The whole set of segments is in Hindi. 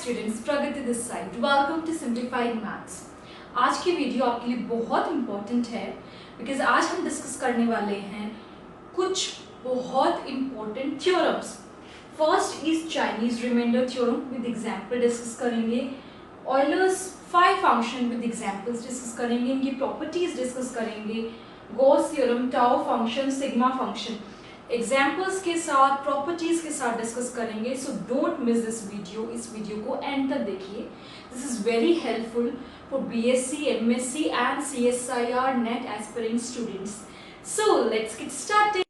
Students, Pragati this side. Welcome to simplified maths. आज की वीडियो आपके लिए बहुत इंपॉर्टेंट है बिकॉज आज हम डिस्कस करने वाले हैं कुछ बहुत important theorems. First is Chinese remainder theorem with example discuss करेंगे। Euler's 5 function with examples discuss करेंगे, इनकी प्रॉपर्टीज डिस्कस करेंगे। Gauss theorem, tau function, sigma function examples के साथ, प्रॉपर्टीज के साथ डिस्कस करेंगे। So don't miss this video. इस वीडियो को एंड तक देखिए। This is very helpful for BSc, MSc and CSIR NET aspirant students. So let's get started.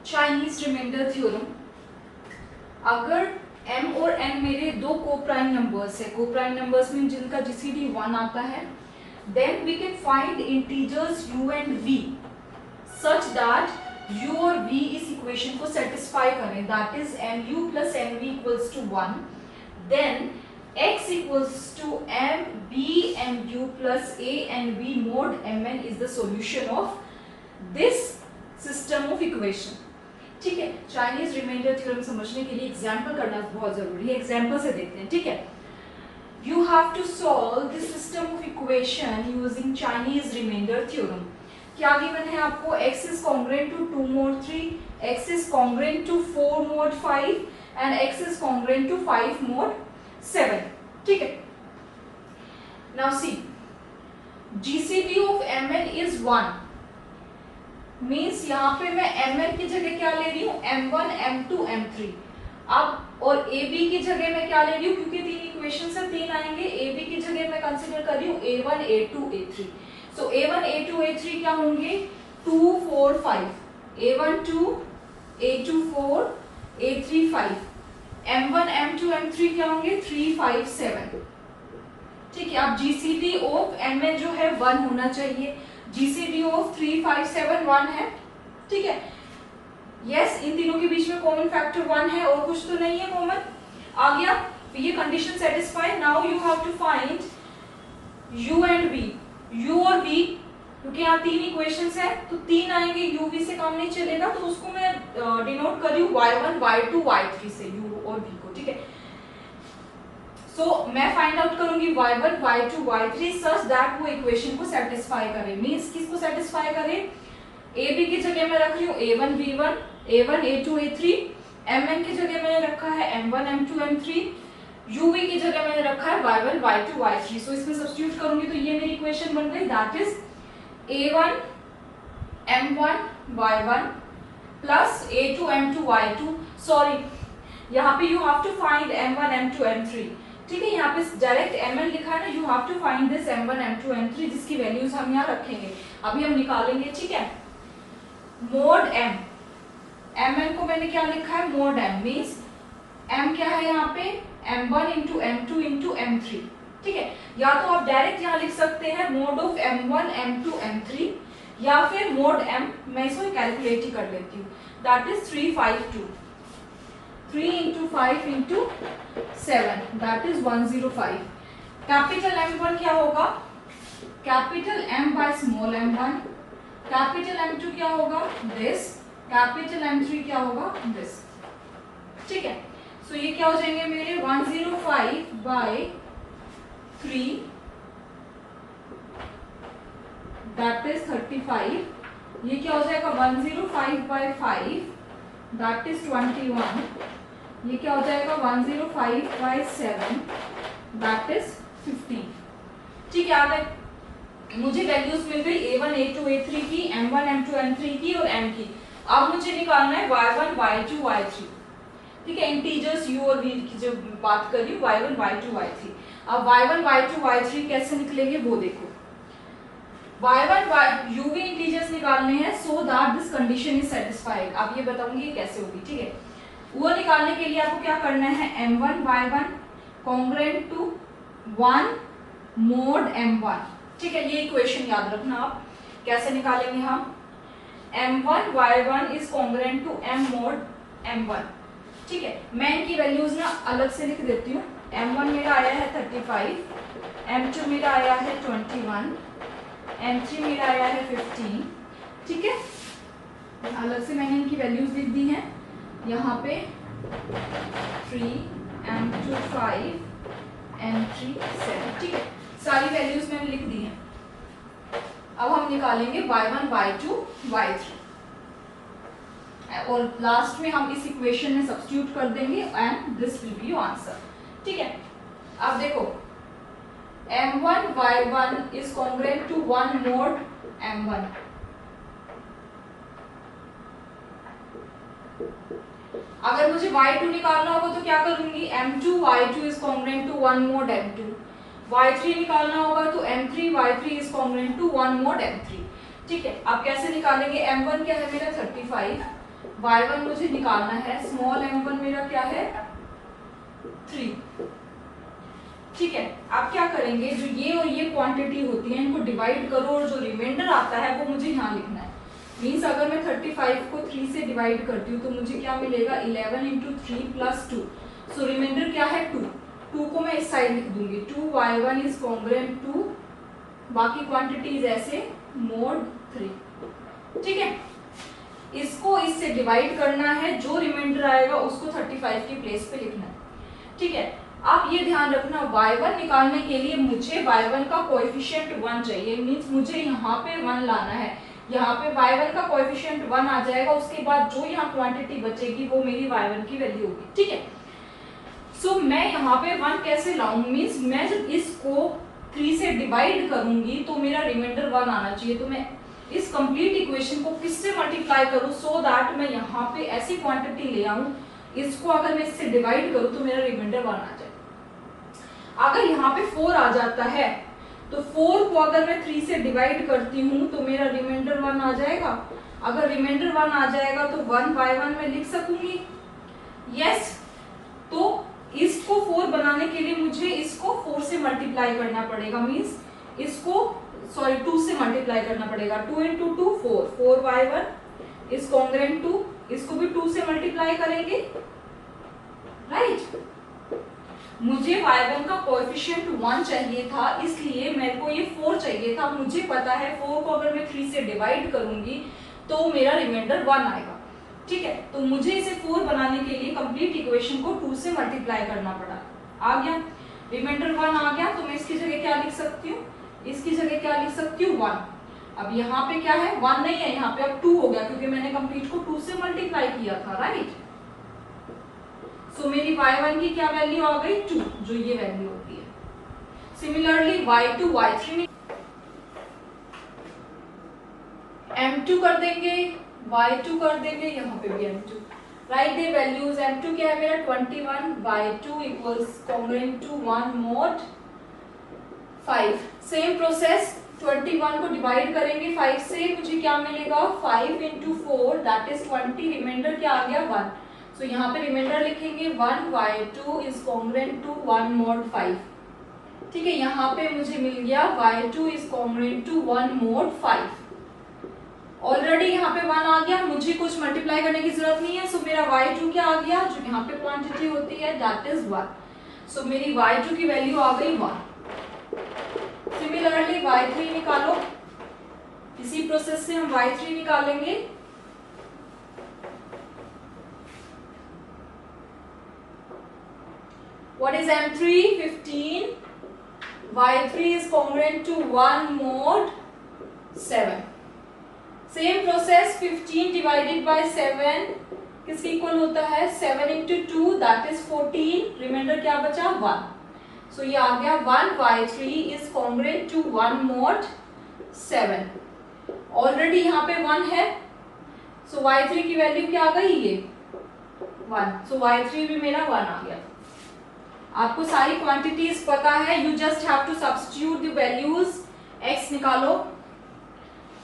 Chinese remainder theorem. अगर m और n मेरे दो कोप्राइम नंबर्स है, कोप्राइम नंबर्स में जिनका जीसीडी 1 आता है, then we can find integers u and v such that u और v इस इक्वेशन को सेटिस्फाई करें, that is mu plus mv equals to 1, then x equals to mb mu plus a and b mod mn is the solution of this system of equation. ठीक है, चाइनीज रिमाइंडर थ्योरम समझने के लिए एग्जांपल करना बहुत जरूरी है। एग्जांपल से देखते हैं, ठीक है। You have to solve this system of equation using Chinese remainder theorem. क्या गिवन है आपको? x is congruent to 2 mod 3, x is congruent to 4 mod 5 and x is congruent to 5 mod 7। ठीक है, now see GCD of mn is 1 means यहाँ पे मैं mn की जगह क्या ले रही हूँ? m1, m2, m3। अब और ab की जगह मैं क्या ले रही हूँ? क्योंकि तीन इक्वेशन से तीन आएंगे, ab की जगह मैं कंसीडर कर रही हूँ a1, a2, a3। सो a1, a2, a3 क्या होंगे? 2, 4, 5। a1 2, a2 4, a3 5। m1, m2, m3 क्या होंगे? 3, 5, 7। ठीक है, अब GCD ऑफ mn जो है 1 होना चाहिए। GCD ऑफ 3, 5, 7 1 है। ठीक है, यस, इन तीनों के बीच में कॉमन फैक्टर 1 है और कुछ तो नहीं है कॉमन। आ गया, ये condition satisfy. Now you have to find u and v। u और v क्योंकि यहाँ तीन इक्वेशंस है तो तीन आएंगे, u v से काम नहीं चलेगा, तो उसको मैं डिनोट कर रही हूँ y1, y2, y3 से, u और v को। ठीक है, सो मैं फाइंड आउट करूंगी y1, y2, y3 such that वो इक्वेशन को सेटिस्फाई करे। मींस किसको सेटिस्फाई करे? ab की जगह मैं रख रही हूँ a1, b1, a1, a2, a3। mn की जगह मैंने रखा है m1, m2, m3। uv की जगह मैंने रखा है y1, y2, y3। सो इसमें सब्स्टिट्यूट करूंगी तो ये मेरी इक्वेशन बन गई, that is a1 m1 y1 plus a2 m2 y2। Sorry, यहाँ पे you have to find m1 m2 m3। ठीक है, यहाँ पे डायरेक्ट mn लिखा है ना, you have to find this m1, m2, m3 जिसकी वैल्यूज हम यहाँ रखेंगे, अभी हम निकालेंगे। ठीक है, मोड m, mn को मैंने क्या लिखा है? मोड m मीन्स m क्या है यहाँ पे? m1 into m2 into m3। ठीक है, या तो आप डायरेक्ट यहाँ लिख सकते हैं mode of m1, m2, m3, या फिर मोड m, मैं इसको कैलकुलेट ही कर लेती हूँ, that is 3, 5, 2। 3 into 5 into 7, that is 105। Capital M1 क्या होगा? Capital M by small m1। Capital M2 क्या होगा? दिस। कैपिटल M3 क्या होगा? दिस। ठीक है, सो ये क्या हो जाएंगे मेरे? 105 by 3, that is 35। ये क्या हो जाएगा? 105 by 5, that is 21। ये क्या हो जाएगा? 105 by 7, that is 15। ठीक है, आ गए, मुझे वैल्यूज मिल गई a1, a2, a3 की, m1, m2, m3 की और m की। अब मुझे निकालना है y1, y2, y3। ठीक है, इंटीजर्स u और v की जो बात कर रही हूँ, y1, y2, y3। अब y1, y2, y3 कैसे निकलेंगे वो देखो। y1, uv इंटीजर्स निकालने हैं so that this condition is satisfied. अब ये बताऊंगी कैसे होगी। ठीक है, वो निकालने के लिए आपको क्या करना है? m1 y1 congruent to 1 mode m1। ठीक है, ये इक्वेशन याद रखना आप। कैसे निकालेंगे हम? m1 y1 is congruent to m mod m1। ठीक है, मैं इनकी वैल्यूज ना अलग से लिख देती हूँ। m1 मेरा आया है 35, m2 मेरा आया है 21, M3 मेरा आया है 15, ठीक है। अलग से मैंने इनकी वैल्यूज लिख दी हैं यहाँ पे 3, M2 5, M3 7, ठीक है। सारी वैल्यूज मैंने लिख दी हैं। अब हम निकालेंगे y1, y2, y3 और लास्ट में हम इस इक्वेशन में सब्स्टिट्यूट कर देंगे and this will be your answer, ठीक है। अब देखो m1 y1 is congruent to 1 mod m1। अगर मुझे y2 निकालना होगा तो क्या करूंगी, m2 y2 is congruent to 1 mod m2। y3 निकालना होगा तो m3 y3 is congruent to 1 mod m3, ठीक है। अब कैसे निकालेंगे, m1 क्या है मेरा 35, y1 मुझे निकालना है, स्मॉल m1 मेरा क्या है 3, ठीक है। अब क्या करेंगे, जो ये और ये क्वांटिटी होती है इनको डिवाइड करो और जो रिमाइंडर आता है वो मुझे यहाँ लिखना है। मीन्स अगर मैं 35 को 3 से डिवाइड करती हूँ तो मुझे क्या मिलेगा 11 इंटू 3 प्लस 2, सो रिमाइंडर क्या है 2। 2 को मैं इस साइड लिख दूंगी, 2y1 इज कॉन्ग्रुएंट टू बाकी क्वांटिटीज ऐसे mod 3, ठीक है। इसको इससे डिवाइड करना है, जो रिमाइंडर आएगा उसको 35 की प्लेस पे लिखना है, ठीक है। आप ये ध्यान रखना y1 निकालने के लिए मुझे y1 का कोएफिशिएंट 1 चाहिए, मींस मुझे यहाँ पे 1 लाना है। यहाँ पे y1 का कोएफिशिएंट 1 आ जाएगा, उसके बाद जो यहाँ क्वांटिटी बचेगी वो मेरी y1 की वैल्यू होगी, ठीक है। सो मैं यहाँ पे 1 कैसे लाऊंगी, मींस मैं जब इसको 3 से डिवाइड करूंगी तो मेरा रिमाइंडर 1 आना चाहिए। तो मैं इस कंप्लीट इक्वेशन को किससे मल्टीप्लाई करूं सो दैट मैं यहाँ पे ऐसी क्वांटिटी ले आऊं, इसको अगर मैं इससे डिवाइड करूं तो मेरा रिमाइंडर 1 आ जाए। अगर यहाँ पे 4 आ जाता है तो 4 को अगर मैं 3 से डिवाइड करती हूँ तो मेरा रिमाइंडर 1 आ जाएगा। अगर रिमाइंडर 1 आ जाएगा तो 1 by 1 में लिख सकूंगी, यस। तो इसको 4 बनाने के लिए मुझे इसको 4 से मल्टीप्लाई करना पड़ेगा, मींस इसको 2 से मल्टीप्लाई करना पड़ेगा। 2 into 2 4, 4 by 1 is congruent to, इसको भी 2 से मल्टीप्लाई करेंगे, राइट। मुझे y1 का कोएफिशिएंट 1 चाहिए था, इसलिए मेरे को ये 4 चाहिए था। मुझे पता है 4 को अगर मैं 3 से डिवाइड करूंगी तो मेरा रिमाइंडर 1 आएगा, ठीक है। तो मुझे इसे 4 बनाने के लिए कंप्लीट इक्वेशन को 2 से मल्टीप्लाई करना पड़ा। आ गया रिमाइंडर 1 आ गया, तो मैं इसकी जगह क्या लिख सकती हूँ, इसकी जगह क्या लिख सकती हूँ 1। अब यहाँ पे क्या है 1 नहीं है, यहाँ पे अब 2 हो गया क्योंकि मैंने कंप्लीट को 2 से मल्टीप्लाई किया था, राइट। सो मेरी y1 की क्या वैल्यू आ गई 2, जो ये वैल्यू होती है। सिमिलरली y2 y3 m2 कर देंगे, y2 कर देंगे, यहाँ पे भी m2, राइट। दे वैल्यूज m2 क्या है मेरा 21, y2 equals congruent to 1 mod 5। Same process 21 को डिवाइड करेंगे 5 से, मुझे क्या मिलेगा 5 इंटू 4 दैट इज 20, रिमाइंडर क्या आ गया 1। सो यहाँ पे रिमाइंडर लिखेंगे 1 y2 is congruent to 1 mod 5, ठीक है। यहाँ पे मुझे मिल गया y2 is congruent to 1 mod 5। Already यहाँ पे 1 आ गया, मुझे कुछ मल्टीप्लाई करने की जरूरत नहीं है। सो मेरा y2 क्या आ गया, जो यहाँ पे क्वांटिटी होती है दैट इज 1। सो मेरी y2 की वैल्यू आ गई 1। सिमिलरली y3 निकालो, इसी प्रोसेस से हम y3 निकालेंगे। What is M3? 15. Y3 is congruent to 1 mod 7. Same process 15 divided by 7 किसके इक्वल होता है 7 into 2 that is 14. रिमाइंडर क्या बचा 1. So ये आ गया 1 y3 is congruent to 1 mod 7. Already यहाँ पे 1 है, so y3 की वैल्यू क्या आ गई ये 1. So y3 भी मेरा 1 आ गया। आपको सारी क्वांटिटीज पता है, you just have to substitute the values. x निकालो,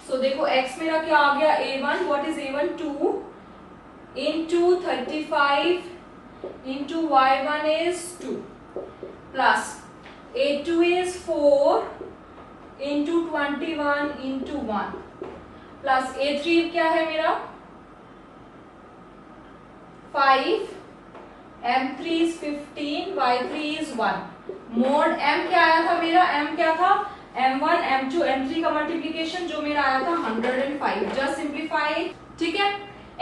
सो देखो x मेरा क्या आ गया a1, what is a1 2 into 35 into y1 is 2 plus a2 is 4 into 21 into 1 plus a3 क्या है मेरा 5, m3 is 15, y3 is 1। Mode m क्या आया था मेरा, m क्या था m1 m2 m3 का मल्टीप्लीकेशन जो मेरा आया था 105, जस्ट सिंप्लीफाई। ठीक है,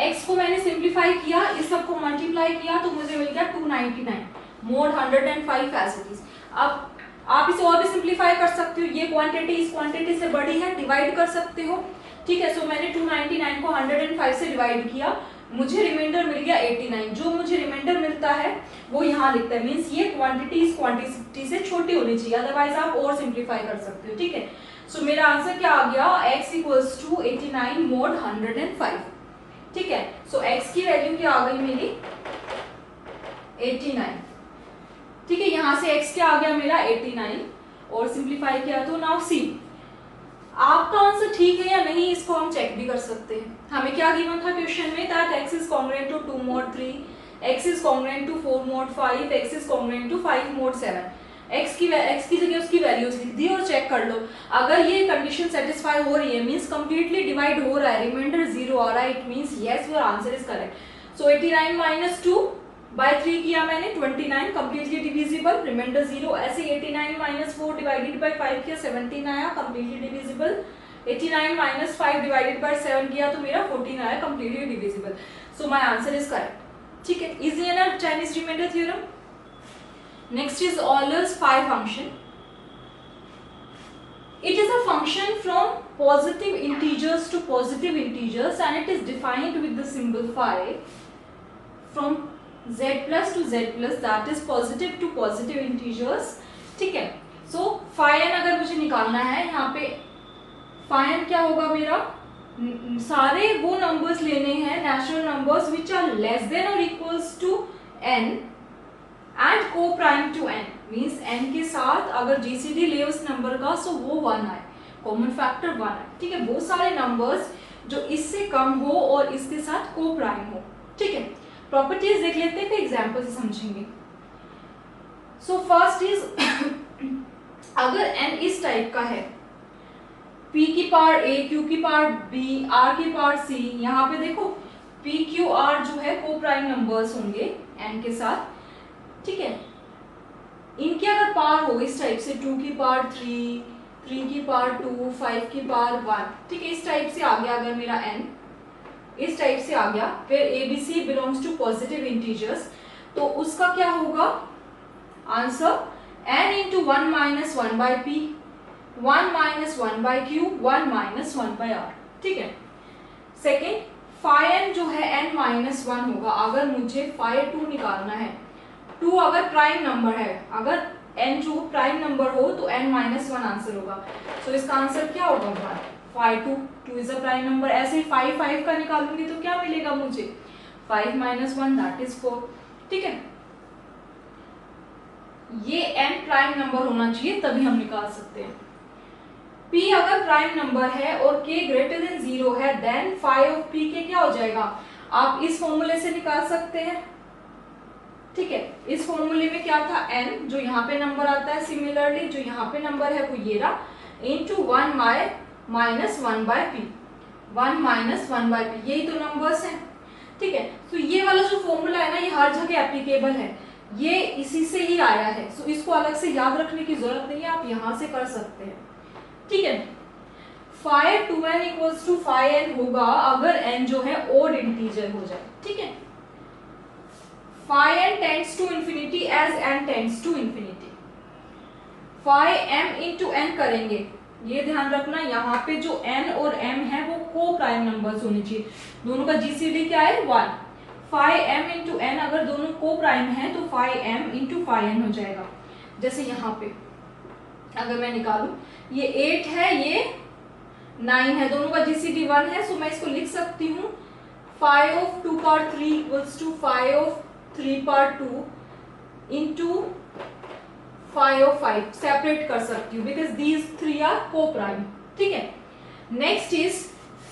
x को मैंने सिंप्लीफाई किया, इस सब को मल्टीप्लाई किया तो मुझे मिल गया 299 मोड 105 एज इट इज। अब आप इसे और भी सिंप्लीफाई कर सकते हो, ये क्वांटिटी इस क्वांटिटी से बड़ी है, डिवाइड कर सकते हो। ठीक है, सो मैंने 299 को 105 से डिवाइड किया, मुझे रिमाइंडर मिल गया 89। जो मुझे रिमाइंडर मिलता है वो यहाँ लिखता है, मींस ये क्वांटिटी इस क्वांटिटी से छोटी होनी चाहिए, अदरवाइज आप और सिंप्लीफाई कर सकते हो। ठीक है, सो मेरा आंसर क्या आ गया, x इक्वल्स टू 89 मोड 105। ठीक है, सो x की वैल्यू क्या आ गई मेरी 89। ठीक है, यहां से x क्या आ गया मेरा 89 और सिंप्लीफाई किया तो नाउ सी आपका आंसर ठीक है या नहीं, इसको हम चेक भी कर सकते हैं। हमें क्या गिवन था क्वेश्चन में, that x is congruent to 2 mod 3, x is congruent to 4 mod 5, x is congruent to 5 mod 7। x की जगह उसकी वैल्यूज लिख दी और चेक कर लो, अगर ये कंडीशन सेटिस्फाई हो रही है मींस कंप्लीटली डिवाइड हो रहा है, रिमाइंडर 0 आ रहा है, it means yes your answer is correct. So 89 minus 2 by 3 किया मैंने 29, कंप्लीटली डिविजिबल, रिमाइंडर 0। ऐसे 89 माइनस 4 डिवाइडेड बाय 5 किया 17 आया, completely divisible. 89 minus 5 divided by 7 किया तो मेरा 14 आया, completely divisible. So my answer is correct. ठीक है, इजी है ना Chinese remainder theorem. Next is Euler's phi function. It is a function from positive integers to positive integers and it is defined with the symbol phi from z plus to z plus, that is positive to positive integers. ठीक है, so phi n अगर मुझे निकालना है, यहाँ पे phi n क्या होगा मेरा, सारे वो नंबर्स लेने हैं natural numbers which are less than or equals to n and coprime to n, means n के साथ अगर जीसीडी ले उस नंबर का सो वो 1 आए, कॉमन फैक्टर 1 आए। ठीक है, वो सारे नंबर्स जो इससे कम हो और इसके साथ को प्राइम हो। ठीक है, प्रॉपर्टीज देख लेते हैं फिर एग्जांपल से समझेंगे। सो फर्स्ट इज अगर n इस टाइप का है, p की पावर a, q की पावर b, r की पावर c, यहाँ पे देखो p q r जो है को प्राइम नंबर्स होंगे n के साथ। ठीक है, इनके अगर पावर हो इस टाइप से 2 की पावर 3, 3 की पावर 2, 5 की पावर 1, ठीक है, इस टाइप से आ गया अगर मेरा n इस टाइप से आ गया, फिर ABC belongs to positive integers, तो उसका क्या होगा answer n into 1 minus 1 by p, 1 minus 1 by q, 1 minus 1 by r। ठीक है, सेकेंड phi n जो है n माइनस 1 होगा, अगर मुझे phi 2 निकालना है, 2 अगर प्राइम नंबर है, अगर n जो प्राइम नंबर हो तो n माइनस 1 आंसर होगा। सो इसका आंसर क्या होगा 1, phi 2 is a prime number. ऐसे ही 5 का निकालूंगी तो क्या मिलेगा मुझे 5 माइनस 1 दैट इज 4। ठीक है, ये n प्राइम नंबर होना चाहिए तभी हम निकाल सकते हैं। p अगर प्राइम नंबर है और k ग्रेटर देन 0 है, देन phi ऑफ p के क्या हो जाएगा, आप इस फॉर्मूले से निकाल सकते हैं। ठीक है, इस फॉर्मूले में क्या था n जो यहाँ पे नंबर आता है, सिमिलरली जो यहाँ पे नंबर है वो ये रहा, into 1 minus 1 by p, 1 minus 1 by p, यही तो नंबर्स हैं। ठीक है, तो ये वाला जो फॉर्मूला है ना ये हर जगह एप्लीकेबल है, ये इसी से ही आया है, सो इसको अलग से याद रखने की जरूरत नहीं है, आप यहाँ से कर सकते हैं। ठीक है, phi 2n equals to phi n होगा अगर n जो है ओड इंटीजर हो जाए। ठीक है, phi n tends to infinity as n tends to infinity, phi m into n करेंगे, ये ध्यान रखना यहाँ पे जो n और m है वो को प्राइम नंबर्स होने चाहिए, दोनों का जीसीडी क्या है 1, phi m into n अगर दोनों को प्राइम है तो phi m into phi n हो जाएगा। जैसे यहाँ पे अगर मैं निकालूं, ये 8 है ये 9 है, दोनों का जीसीडी 1 है, सो मैं इसको लिख सकती हूँ phi of 2 power 3 equals to phi of 3 power 2 into phi of 5, separate कर सकती हूँ because these 3 are coprime. ठीक है, नेक्स्ट इज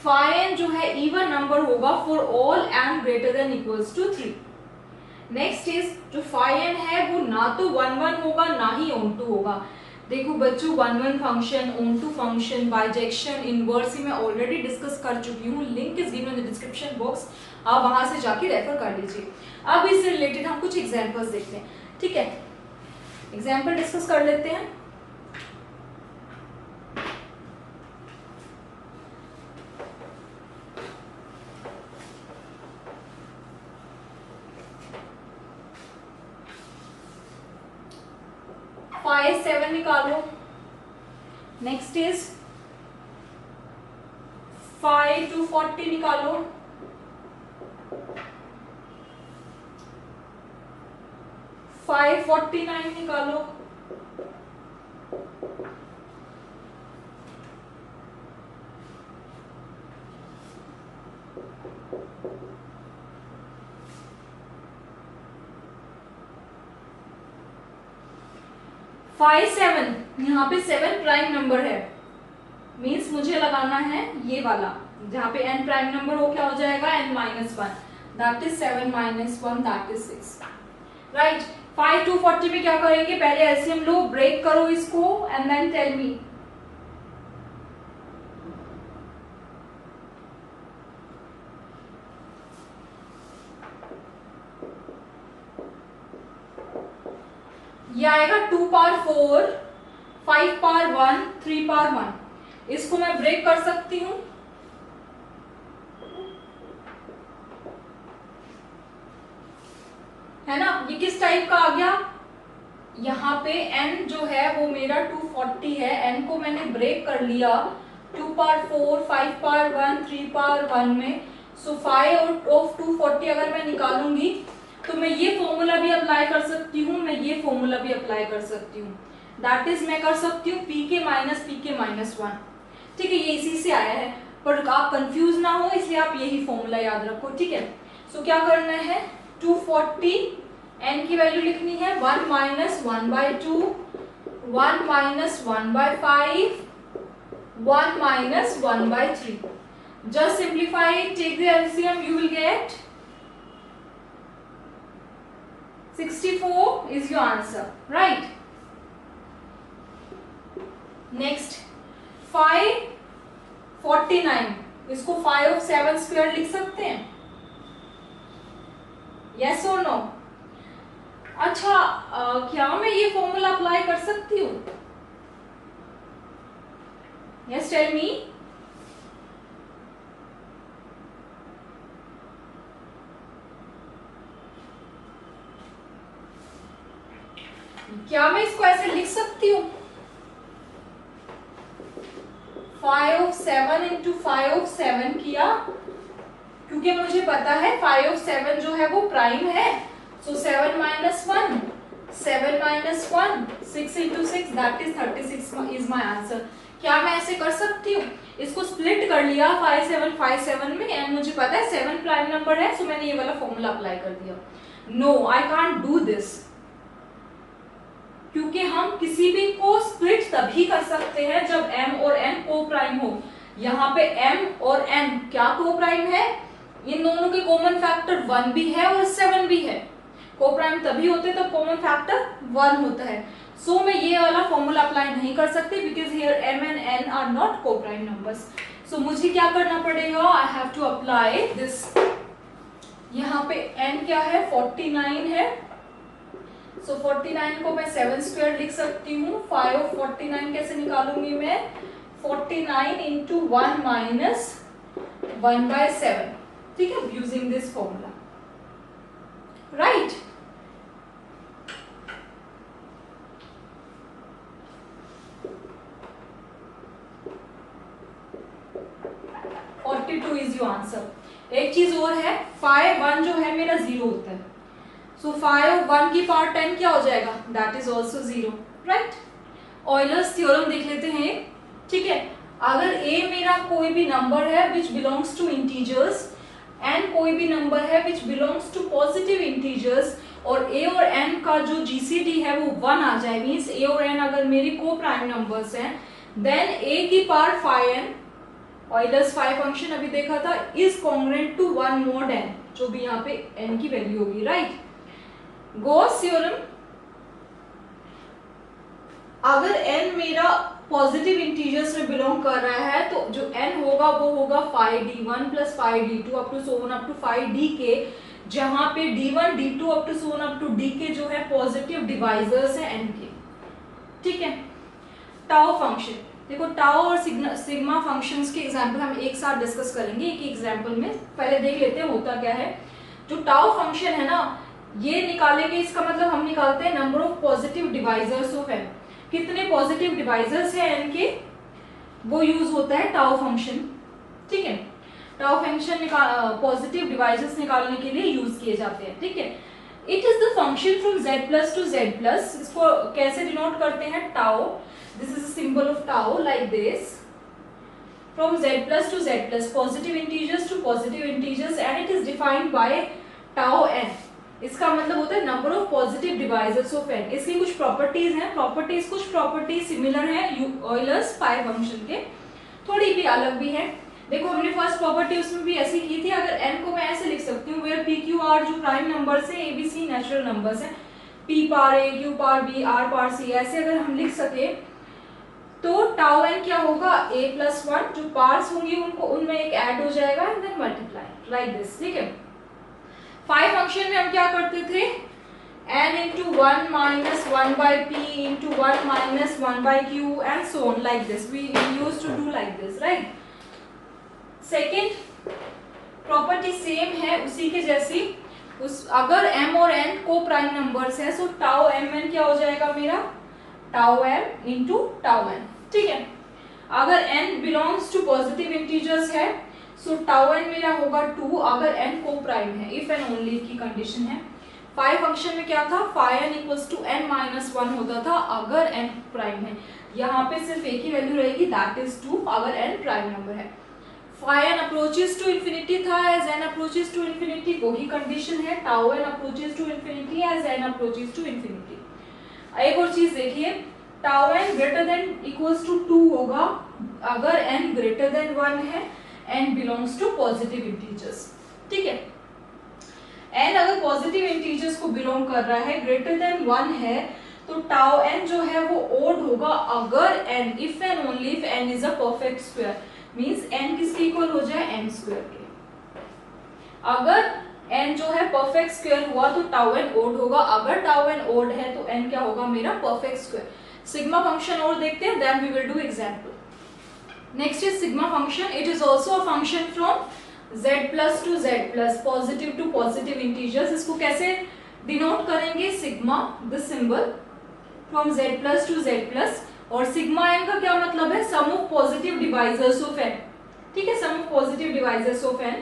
phi n जो है इवन नंबर होगा for all n greater than equals to 3। Next is जो phi n है वो ना तो 1 1 होगा ना ही on 2 होगा। देखो बच्चों 1 1 function, on 2 function, bijection, inverse ही मैं ऑलरेडी डिस्कस कर चुकी हूँ, link is given in the description box, आप वहां से जाके रेफर कर लीजिए। अब इससे रिलेटेड हम कुछ एग्जांपल्स देखते हैं। ठीक है, एग्जांपल डिस्कस कर लेते हैं। 5 7 निकालो। नेक्स्ट इज 5 to 40 निकालो। 549 निकालो। फाइव सेवन, यहाँ पे 7 प्राइम नंबर है, मीन्स मुझे लगाना है ये वाला, जहाँ पे n प्राइम नंबर हो क्या हो जाएगा n-1, that is 7 - 1, that is 6, right. 5 to 40 में क्या करेंगे, पहले एलसीएम लो, ब्रेक करो इसको एंड देन टेल मी। ये आएगा 2 पावर 4, 5 पावर 1, 3 पावर 1। इसको मैं ब्रेक कर सकती हूं, है ना। ये किस टाइप का आ गया, यहाँ पे n जो है वो मेरा 240 है, n को मैंने ब्रेक कर लिया 2 पावर 4, 5 पावर 1, 3 पावर 1 में। सो 5 ऑफ 240 अगर मैं निकालूंगी तो मैं ये फॉर्मूला भी अप्लाई कर सकती हूँ, मैं ये फॉर्मूला भी अप्लाई कर सकती हूँ, दैट इज मैं कर सकती हूँ pk - 1। ठीक है, ये इसी से आया है, पर आप कंफ्यूज ना हो इसलिए आप यही फॉर्मूला याद रखो, ठीक है। सो क्या करना है, 240 n की वैल्यू लिखनी है 1 - 1/2, 1 - 1/5, 1 - 1/3। just simplify it, take the LCM, you will get 64 is your answer, right। next 549, इसको 5 of 7 square लिख सकते हैं, yes or no। अच्छा, क्या मैं ये फॉर्मूला अप्लाई कर सकती हूँ, yes tell me। क्या मैं इसको ऐसे लिख सकती हूँ, 5 of 7 into 5 of 7 किया, क्योंकि मुझे पता है 5 of 7 जो है वो प्राइम है, so 7 - 1, 7 - 1, 6 into 6 that is 36 is my answer। क्या मैं ऐसे कर सकती हूँ, इसको स्प्लिट कर लिया 5 7 5 7 में, एंड मुझे पता है 7 प्राइम नंबर है, सो मैंने ये वाला फॉर्मूला अप्लाई कर दिया। No, I can't do this, क्योंकि हम किसी भी को स्प्लिट तभी कर सकते हैं जब m और n को प्राइम हो। यहाँ पे m और n क्या को प्राइम है, इन दोनों के कॉमन फैक्टर 1 भी है और 7 भी है। को प्राइम तभी होते तो कॉमन फैक्टर 1 होता है। सो मैं ये वाला फॉर्मूला अप्लाई नहीं कर सकती because here m and n are not coprime numbers. So मुझे क्या करना पड़ेगा, I have to apply this. यहाँ पे n क्या है, 49 है, सो 49 को मैं 7 स्क्वायर लिख सकती हूँ। 5 of 49 कैसे निकालूंगी मैं, 49 into 1 minus 1/7, ठीक है, using this formula, right. Two is your answer. एक चीज और है, 5 1 जो है मेरा 0 होता है, सो 5 1 की पावर 10 क्या हो जाएगा, that is also 0, right. Euler's theorem देख लेते हैं, ठीक है। अगर a मेरा कोई भी नंबर है which belongs to integers, n कोई भी नंबर है which belongs to positive integers, और a और n का जो जीसीडी है वो 1 आ जाए, मीन्स a और n अगर मेरी को प्राइम नंबर्स हैं, देन a की पावर 5n, ऑयलर्स 5 फंक्शन अभी देखा था, is congruent to 1 mod n, जो भी यहाँ पे n की वैल्यू होगी, राइट। गॉस थ्योरम, अगर n मेरा पॉजिटिव इंटीजर्स में बिलोंग कर रहा है तो जो n होगा वो होगा 5d1 plus 5d2 up to so on up to 5dk, जहां पे d1 d2 up to so on up to dk जो है पॉजिटिव डिवाइजर्स है n के, ठीक है। टाउ फंक्शन देखो, टाउ और सिग्मा फंक्शंस के एग्जांपल हम एक साथ डिस्कस करेंगे एक ही एग्जांपल में। पहले देख लेते हैं होता क्या है। जो टाउ फंक्शन है ना, ये निकालेंगे, इसका मतलब हम निकालते हैं number of positive divisors of n। कितने पॉजिटिव डिवाइजर्स है n के, वो यूज होता है टाउ फंक्शन। ठीक है, टाउ फंक्शन पॉजिटिव डिवाइजर्स निकालने के लिए यूज किए जाते हैं। ठीक है, it is the function from z plus to z plus. इसको कैसे डिनोट करते हैं, tau, this is a symbol of tau like this, from z plus to z plus, positive integers to positive integers, and it is defined by tau n। इसका मतलब होता है number of positive divisors of n। इसकी कुछ प्रॉपर्टीज हैं, कुछ प्रॉपर्टीज सिमिलर हैं ऑयलर्स पाई फंक्शन के, थोड़ी भी अलग भी है। देखो हमने फर्स्ट प्रॉपर्टी उसमें भी ऐसी की थी, अगर n को मैं ऐसे लिख सकती हूँ वेयर p q r जो प्राइम नंबर्स हैं, a b c natural numbers हैं, p पार a, q पार b, r पार c, ऐसे अगर हम लिख सके तो टाउ n क्या होगा, a प्लस 1, जो पार्ट्स होंगी उनको उनमें एक ऐड हो जाएगा and then multiply like this. ठीक है, फाइव फंक्शन में हम क्या करते थे, n into 1 minus 1 by p into 1 minus 1 by q and so on like this, we used to do like this, right। Second property same है उसी के जैसी, उस अगर m और n को प्राइम नंबर्स है, सो टाउ mn क्या हो जाएगा मेरा, tau m into tau n। ठीक है, अगर n belongs to positive integers है, सो टाउ n मेरा होगा 2 अगर n को प्राइम है, इफ एंड ओनली की कंडीशन है। फाई फंक्शन में क्या था, phi n equals to n minus 1 होता था अगर n प्राइम है, यहाँ पे सिर्फ एक ही वैल्यू रहेगी, दैट इज 2 अगर n प्राइम नंबर है। Phi n approaches to infinity था, as n approaches to infinity वही कंडीशन है, tau n approaches to infinity as n approaches to infinity. एक और चीज देखिए, टाउ n greater than equals to 2 होगा अगर n ग्रेटर देन 1 है, n belongs to positive integers. ठीक है, n अगर पॉजिटिव इंटीजर्स को बिलोंग कर रहा है, ग्रेटर देन 1 है, तो टाउ n जो है वो ओड होगा अगर n, if and only if n is a perfect square, means n किसके इक्वल हो जाए, n स्क्वायर के। अगर n जो है परफेक्ट स्क्वायर हुआ तो टाउ n ओड होगा, अगर टाउ n ओड है तो n क्या होगा मेरा, परफेक्ट स्क्वायर। सिग्मा फंक्शन और देखते हैं, then we will do example. Next is sigma function, it is also a function from z plus to z plus, positive to positive integers. इसको कैसे डिनोट करेंगे, sigma, this symbol from z plus to z plus, और सिग्मा n का क्या मतलब है, sum of positive divisors of n। ठीक है, sum of positive divisors of n।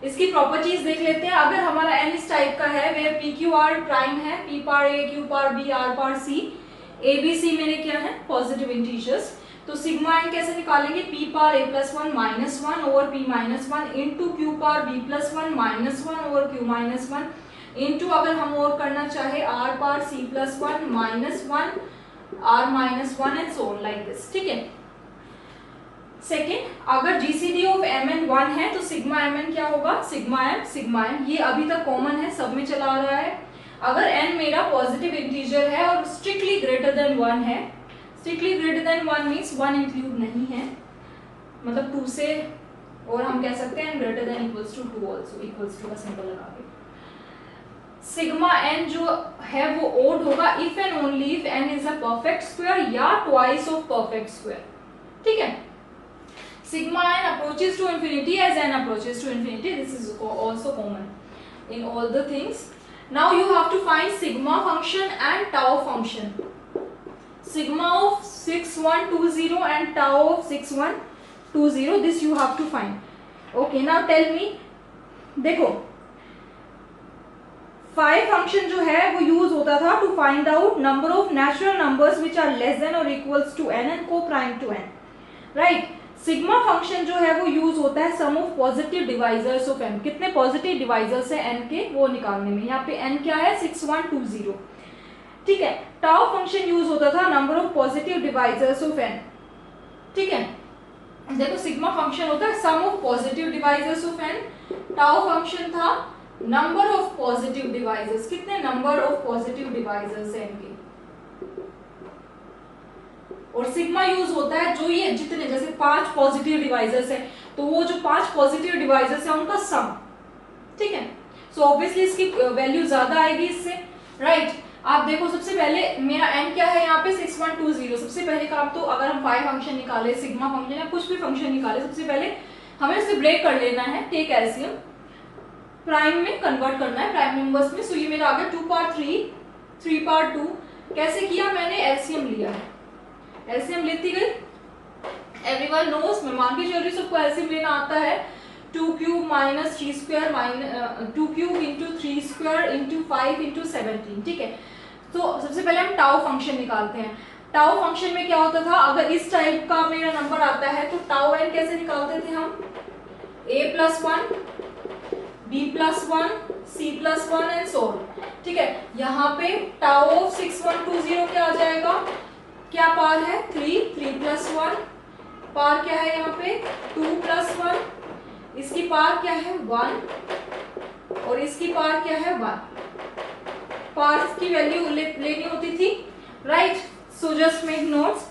इसकी प्रॉपर्टीज देख लेते हैं। अगर हमारा n इस टाइप का है, वे p q r प्राइम है, p पार a, q पार b, r पार c, a b c मेरे क्या है, पॉजिटिव इंटीजर्स, तो सिग्मा n कैसे निकालेंगे, p पार a plus 1 minus 1 over p minus 1 into q पार b plus 1 minus 1 over q minus 1 into, अगर हम और करना चाहे, r पार c plus 1 minus 1 r minus 1 and so on like this. ठीक है, सेकेंड, अगर जीसीडी ऑफ mn 1 है तो सिग्मा mn क्या होगा, सिग्मा m, ये अभी तक कॉमन है, सब में चला आ रहा है। अगर n मेरा पॉजिटिव इंटीजर है और स्ट्रिक्टली ग्रेटर देन 1 है, strictly greater than 1 means 1 include नहीं है, मतलब 2 से, और हम कह सकते हैं greater than equals to 2 also, equals to का सिंबल लगा के। सिग्मा n जो है वो ओड होगा if and only if n is a perfect square या ट्वाइस ऑफ परफेक्ट स्क्वायर। ठीक है, sigma n approaches to infinity as n approaches to infinity, this is also common in all the things. Now you have to find sigma function and tau function, sigma of 6120 and tau of 6120, this you have to find. Okay, now tell me, देखो फाई फंक्शन जो है वो यूज होता था to find out number of natural numbers which are less than or equals to n and coprime to n, right. Sigma function जो है वो यूज होता है sum of positive divisors of n, कितने पॉजिटिव डिवाइजर्स है n के वो निकालने में। यहाँ पे n क्या है, 6120। ठीक है, टाउ फंक्शन यूज होता था number of positive divisors of n। ठीक है, देखो सिग्मा फंक्शन होता है sum of positive divisors of n, tau function था नंबर ऑफ पॉजिटिव डिवाइजर्स, कितने नंबर ऑफ पॉजिटिव डिवाइजर्स है n के, और सिग्मा यूज होता है जो ये जितने, जैसे 5 पॉजिटिव डिवाइजर्स है तो वो जो 5 पॉजिटिव डिवाइजर्स है उनका सम। ठीक है, सो ऑब्वियसली इसकी वैल्यू ज्यादा आएगी इससे, राइट। आप देखो सबसे पहले मेरा n क्या है यहाँ पे 6120, सबसे पहले काम तो अगर हम फाई फंक्शन निकाले, सिग्मा फंक्शन या कुछ भी फंक्शन निकाले, सबसे पहले हमें इसे ब्रेक कर लेना है, टेक एलसीएम, प्राइम में कन्वर्ट करना है, प्राइम नंबर्स में। सो ये मेरा आ गया 2 पार 3, 3 पार 2, कैसे किया मैंने, एलसीएम लिया है। एलसीएम लेती गई, एवरीवन नोस, मैं मान के चल रही हूँ सबको एलसीएम लेना आता है। 2 cube minus 3 square minus 2 cube into 3 square into 5 into 17, ठीक है। तो सबसे पहले हम टाउ फंक्शन निकालते हैं। टाउ फंक्शन में क्या होता था, अगर इस टाइप का मेरा नंबर आता है तो टाउ एन कैसे निकालते थे हम, a+1 b+1 c+1 and so on, ठीक है। यहाँ पे टाउ ऑफ 6120 क्या आ जाएगा, क्या पार है 3+1, पार क्या है यहाँ पे 2+1, इसकी पार क्या है 1 और इसकी पार क्या है 1, पार की वैल्यू लेनी होती थी, right. So just make notes.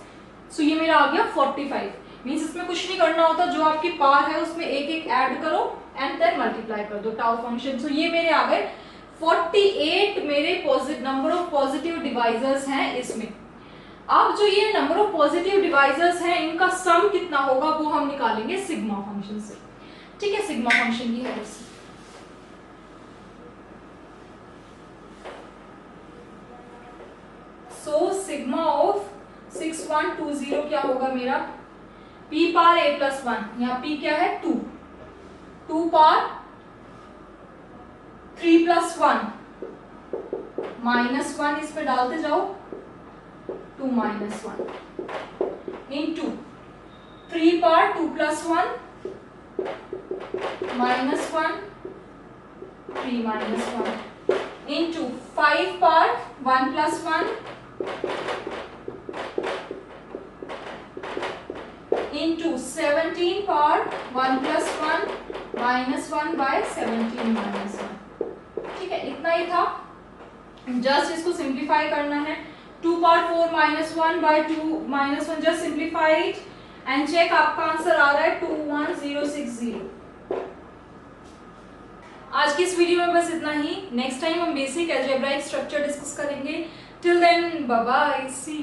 So ये मेरा आ गया 45, मीन्स इसमें कुछ नहीं करना होता, जो आपकी पार है उसमें एक एक ऐड करो एंड देन मल्टीप्लाई कर दो टाउ फंक्शन। सो ये मेरे आ गए 48 मेरे नंबर ऑफ पॉजिटिव डिवाइजर्स हैं इसमें। अब जो ये नंबर ऑफ पॉजिटिव डिवाइजर्स हैं इनका सम कितना होगा वो हम निकालेंगे सिग्मा फंक्शन से, ठीक है, सिग्मा फंक्शन की हेल्प से। सो सिग्मा ऑफ 6120 क्या होगा मेरा, p पार a+1, यहाँ p क्या है 2, 2 पार 3+1 -1 इस पे डालते जाओ 2 -1 इंटू 3 पार 2+1 -1 3 -1 इंटू 5 पार 1+1 इंटू 17 पार 1+1 -1 बाय 17 -1, ठीक है, इतना ही था। जस्ट इसको सिंप्लीफाई करना है, 2 power 4 -1 by 2 -1, just simplified and check, आपका आंसर आ रहा है 21060। आज की इस वीडियो में बस इतना ही। नेक्स्ट टाइम हम बेसिक अलजेब्राइक स्ट्रक्चर डिस्कस करेंगे। टिल देन बाय बाय, सी।